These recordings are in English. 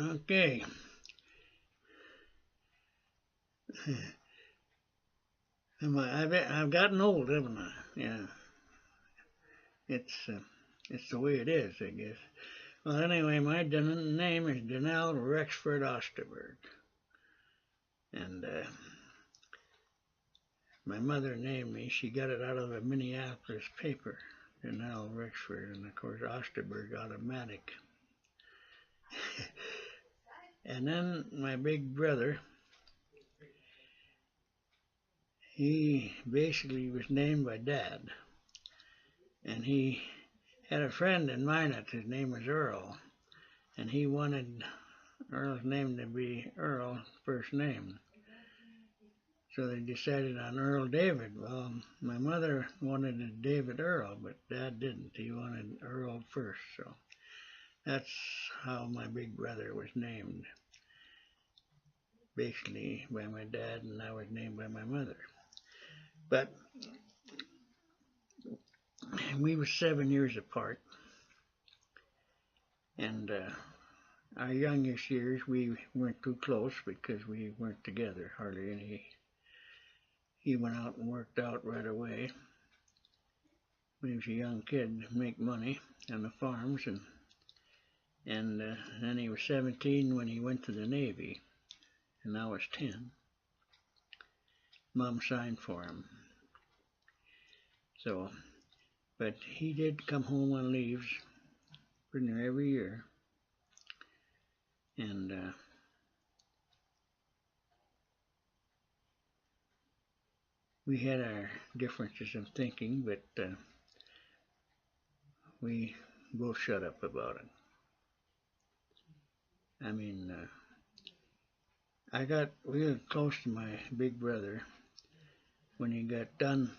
Okay. I've gotten old, haven't I? Yeah. It's it's the way it is, I guess. Well, anyway, my name is Denny Rexford Osterberg, and my mother named me. She got it out of a Minneapolis paper, Denny Rexford, and of course Osterberg automatic. And then my big brother, he basically was named by Dad, and he had a friend in Minot. His name was Earl, and he wanted Earl's name to be Earl, first name. So they decided on Earl David. Well, my mother wanted it David Earl, but Dad didn't. He wanted Earl first. So that's how my big brother was named. Basically by my dad, and I was named by my mother. But we were 7 years apart, and our youngest years we weren't too close because we weren't together hardly any. He went out and worked out right away when he was a young kid to make money on the farms, and then he was 17 when he went to the Navy, and I was 10. Mom signed for him. So, but he did come home on leaves pretty near every year, and we had our differences of thinking, but we both shut up about it. I mean, we got close to my big brother when he got done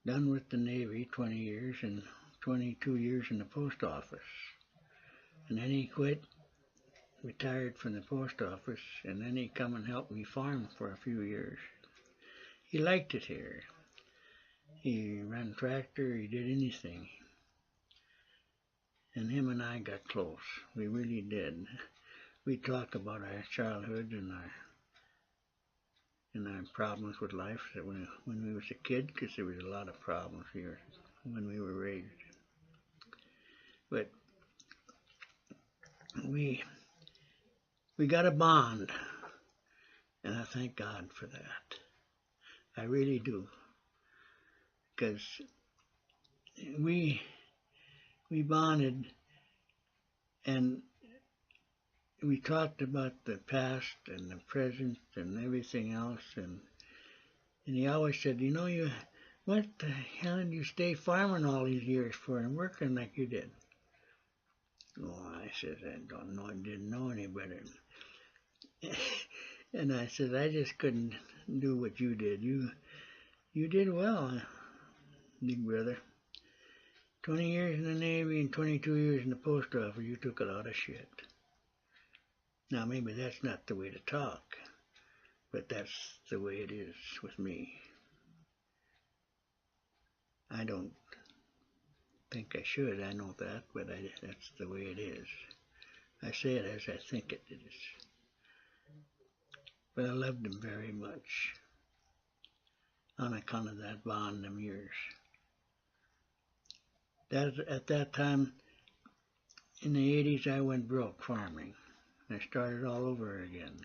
with the Navy, 20 years, and 22 years in the post office. And then he quit, retired from the post office, and then he come and helped me farm for a few years. He liked it here. He ran tractor, he did anything. And him and I got close. We really did. We talk about our childhood and our problems with life that when we was a kid, because there was a lot of problems here when we were raised. But we got a bond, and I thank God for that. I really do, because we bonded, and we talked about the past and the present and everything else, and he always said, what the hell did you stay farming all these years for and working like you did? Oh, I said, I don't know, I didn't know any better. And I said, I just couldn't do what you did. You did well, big brother. 20 years in the Navy and 22 years in the post office, you took a lot of shit. Now, maybe that's not the way to talk, but that's the way it is with me. I don't think I should, I know that, but that's the way it is. I say it as I think it is. But I loved him very much on account of that bond them years. At that time, in the 80s, I went broke farming. I started all over again.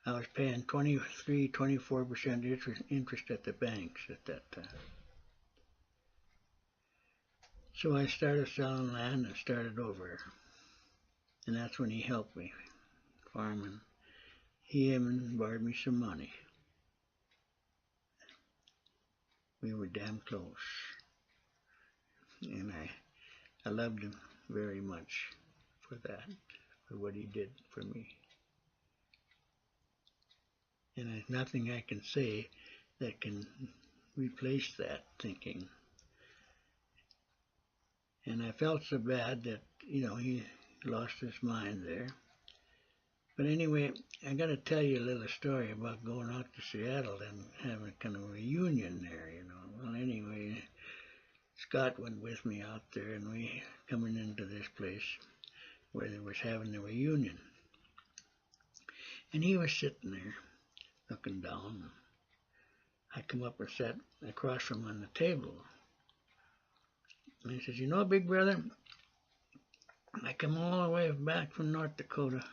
I was paying 24% interest at the banks at that time. So I started selling land and started over. And that's when he helped me farming. He even borrowed me some money. We were damn close. And I loved him very much for that, for what he did for me. And there's nothing I can say that can replace that thinking. And I felt so bad that, he lost his mind there. But anyway, I got to tell you a little story about going out to Seattle and having kind of a reunion there, Well, anyway, Scott went with me out there, and we coming into this place. where they was having a reunion. And he was sitting there looking down. I come up and sat across from him on the table. And he says, you know, big brother, I come all the way back from North Dakota,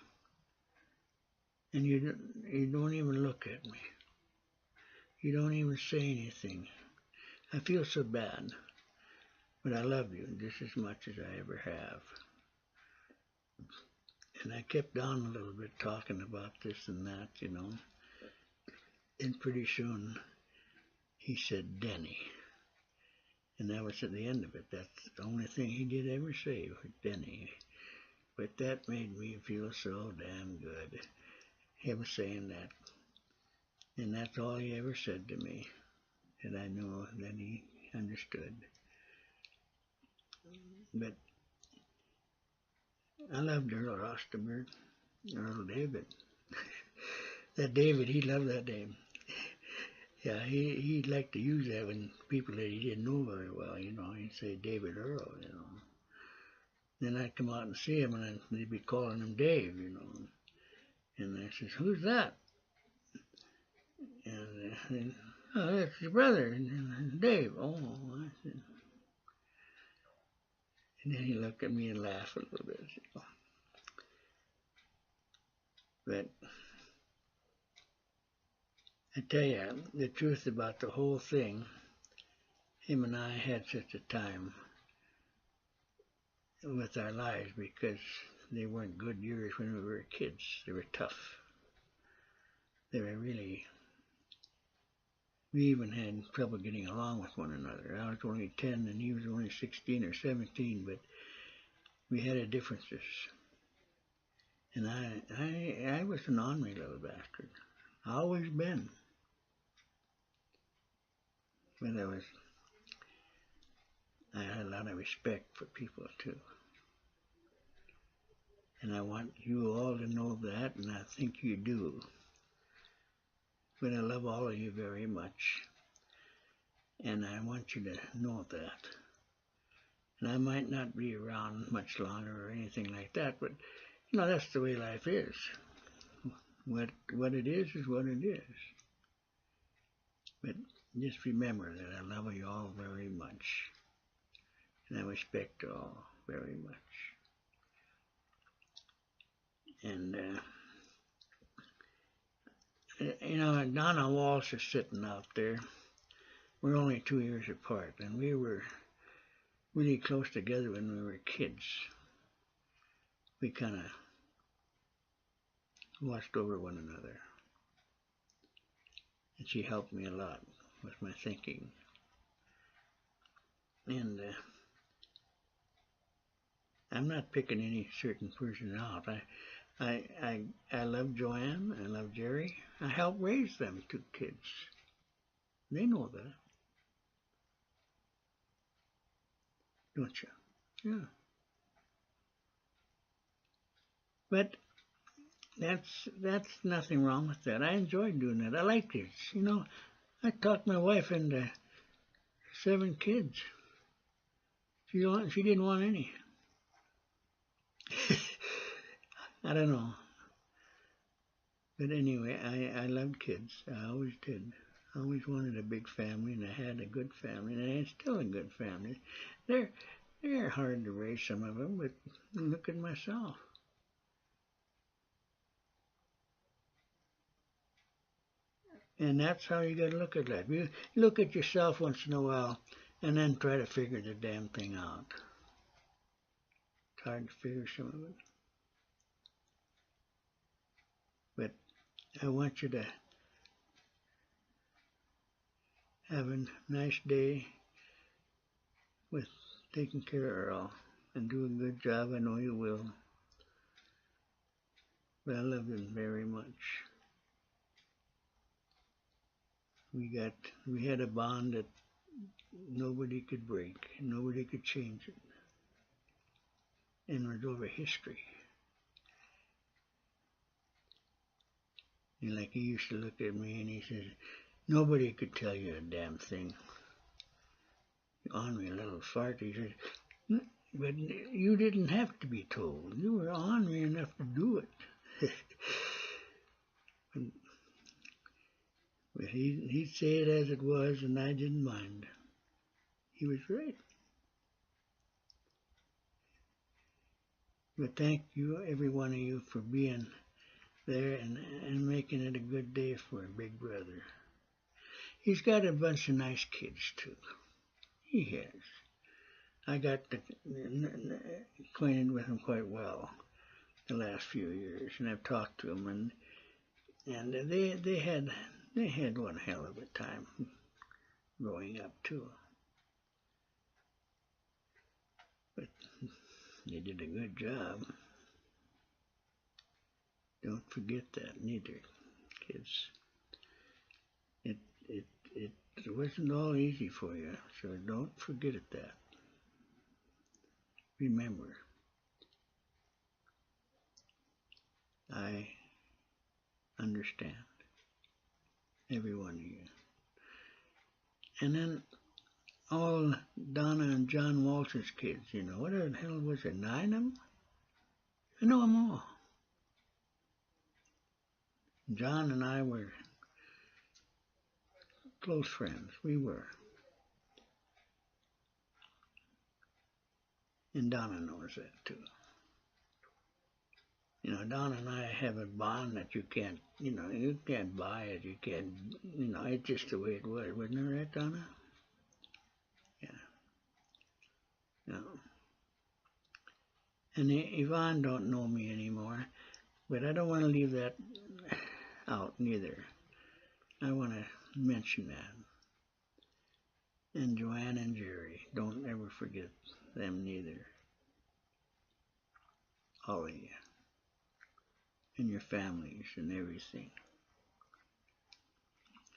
and you don't even look at me. You don't even say anything. I feel so bad, but I love you just as much as I ever have. And I kept on a little bit talking about this and that, you know. And pretty soon he said Denny. And that was at the end of it. That's the only thing he did ever say was Denny. But that made me feel so damn good, him saying that. And that's all he ever said to me, that I know that he understood. But I loved Earl Osterberg, Earl David. That David, he loved that name. Yeah, he'd like to use that when people that he didn't know very well, you know, he'd say David Earl, you know. Then I'd come out and see him, and they'd be calling him Dave, you know. And I says, who's that? And oh, that's your brother, and Dave. Oh, I said. And then he looked at me and laughed a little bit. You know. But I tell you, the truth about the whole thing, him and I had such a time with our lives because they weren't good years when we were kids. They were tough. They were really, we even had trouble getting along with one another. I was only 10 and he was only 16 or 17, but we had our differences. And I was an ornery little bastard. Always been. But I had a lot of respect for people too. And I want you all to know that, and I think you do. But I love all of you very much. And I want you to know that. And I might not be around much longer or anything like that, but you know, that's the way life is. What it is what it is. But just remember that I love you all very much. And I respect you all very much. And, you know, Donna Walsh is sitting out there. We're only 2 years apart, and we were really close together when we were kids. We kind of watched over one another. And she helped me a lot with my thinking. And I'm not picking any certain person out. I love Joanne. I love Jerry. I helped raise them 2 kids. They know that. Don't you? Yeah. But that's nothing wrong with that. I enjoyed doing that. I liked it. You know, I talked my wife into 7 kids. She didn't want any. I don't know. But anyway, I loved kids. I always did. I always wanted a big family, and I had a good family, and I had still a good family. They're hard to raise, some of them, but look at myself. And that's how you got to look at life. You look at yourself once in a while, and then try to figure the damn thing out. It's hard to figure some of it. But I want you to have a nice day with taking care of Earl and do a good job. I know you will. But I love him very much. We had a bond that nobody could break, nobody could change it. And it was over history. And like he used to look at me and he says, nobody could tell you a damn thing. On me a little fart, he says, But you didn't have to be told. You were ornery enough to do it. But he'd say it as it was, and I didn't mind. He was right. But thank you, every one of you, for being there and making it a good day for Big Brother. He's got a bunch of nice kids, too. He has. I got acquainted with him quite well the last few years, and I've talked to him, and they had one hell of a time growing up, too. But they did a good job. Don't forget that, neither, kids. It wasn't all easy for you, so don't forget that. Remember, I understand, every one of you. And then all Donna and John Walsh's kids, what the hell was there, 9 of them? I know them all. John and I were close friends. We were. And Donna knows that too. Donna and I have a bond that you can't buy it. You can't, it's just the way it was. Wasn't it right, Donna? Yeah. No. And Yvonne don't know me anymore, but I don't want to leave that out neither. I want to mention that. And Joanne and Jerry, don't ever forget them neither. All of you. And your families and everything.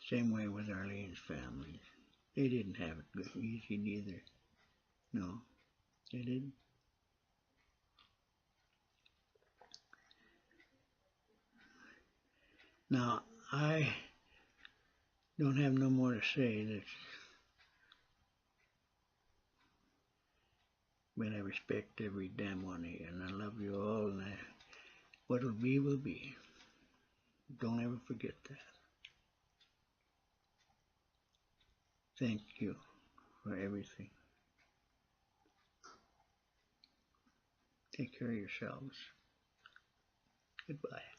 Same way with Arlene's family. They didn't have it good, easy neither. No, they didn't. Now, I don't have no more to say, but I respect every damn one of you, and I love you all, and what'll be will be. Don't ever forget that. Thank you for everything. Take care of yourselves. Goodbye.